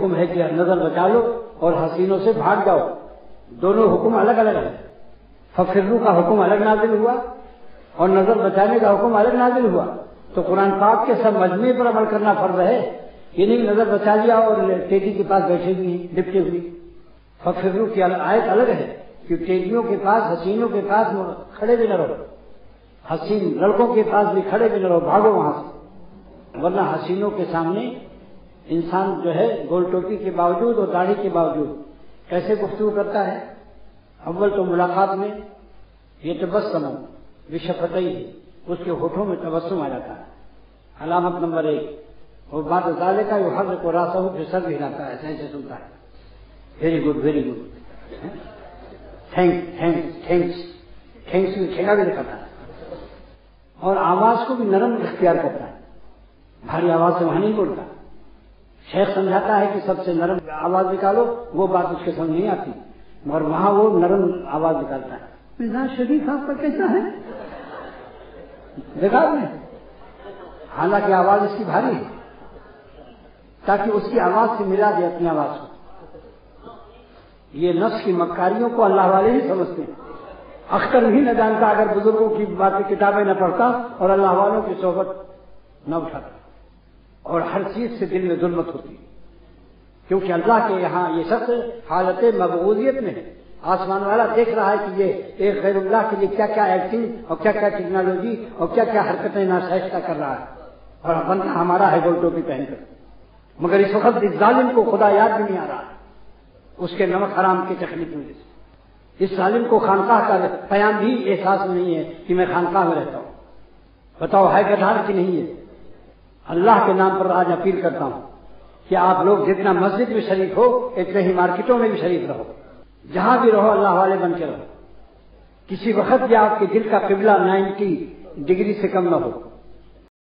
حکم ہے کہ نظر بچا لو اور حسینوں سے بھاگ جاؤ، دونوں حکم الگ الگ ہیں۔ ففروا کا حکم الگ نازل ہوا اور نظر بچانے کا حکم الگ نازل ہوا، تو قرآن پاک کے سب مجموعے پر عمل کرنا فرض ہے، یہ نہیں نظر بچا لیا اور ٹیڈی کے پاس بیٹھے ہوئی لپٹے ہوئی۔ ففروا کی آیت الگ ہے کہ ٹیڈیوں کے پاس حسینوں کے پاس کھڑے بھی نہ رہو، حسین لڑکوں کے پاس بھی کھڑے بھی نہ رہو، بھاگو وہاں سے، ورنہ حسینوں کے سامنے انسان جو ہے گول ٹوپی کے باوجود اور داڑھی کے باوجود کیسے گفتگو کرتا ہے؟ اول تو ملاقات میں یہ تبسم بشفتیہ، اس کے ہونٹوں میں تبسم آ جاتا ہے، علامت نمبر 1۔ اور بعد ذالک یحرک راسہ، جو سر بھی ہلاتا ہے، ایسے سنتا ہے، very good very good, thanks بھی کھیلا بھی دکھاتا ہے، اور آواز کو بھی نرم اختیار کرتا ہے، بھاری آواز سے وہاں نہیں بولتا۔ شیخ سمجھاتا ہے کہ سب سے نرم آواز نکالو، وہ بات اس کے سمجھ نہیں آتی، مگر وہاں وہ نرم آواز نکالتا ہے۔ مزاج شریف آپ کا کیسا ہے؟ دیکھا آپ نے؟ حالانکہ آواز اس کی بھاری ہے، تاکہ اس کی آواز سے ملا دے اپنی آواز کو۔ یہ نفس کی مکاریوں کو اللہ والے ہی سمجھتے ہیں، اختر بھی نہ جانتا اگر بزرگوں کی باتیں کتابیں نہ پڑھتا اور اللہ والوں کی صحبت نہ اٹھاتا، اور ہر چیز سے دل میں ظلمت ہوتی، کیونکہ اللہ کے یہاں یہ شخص حالت مبعوثیت میں ہے۔ آسمان والا دیکھ رہا ہے کہ یہ ایک غیر اللہ کے لیے کیا کیا ایکٹنگ اور کیا کیا ٹیکنالوجی اور کیا کیا حرکتیں ناشائستہ کر رہا ہے، اور بندہ ہمارا ہے گول ٹوپی پہن کر، مگر اس وقت اس ظالم کو خدا یاد بھی نہیں آ رہا، اس کے نمک حرام کی تخلیق کی وجہ سے۔ اس ظالم کو خانقاہ کا قیام بھی احساس نہیں ہے کہ میں خانقاہ میں رہتا ہوں، بتاؤ ہے گدھار کی نہیں ہے؟ اللہ کے نام پر آج اپیل کرتا ہوں کہ آپ لوگ جتنا مسجد میں شریک ہو اتنے ہی مارکیٹوں میں بھی شریک رہو، جہاں بھی رہو اللہ والے بن کے رہو، کسی وقت بھی آپ کے دل کا قبلہ 90 ڈگری سے کم نہ ہو۔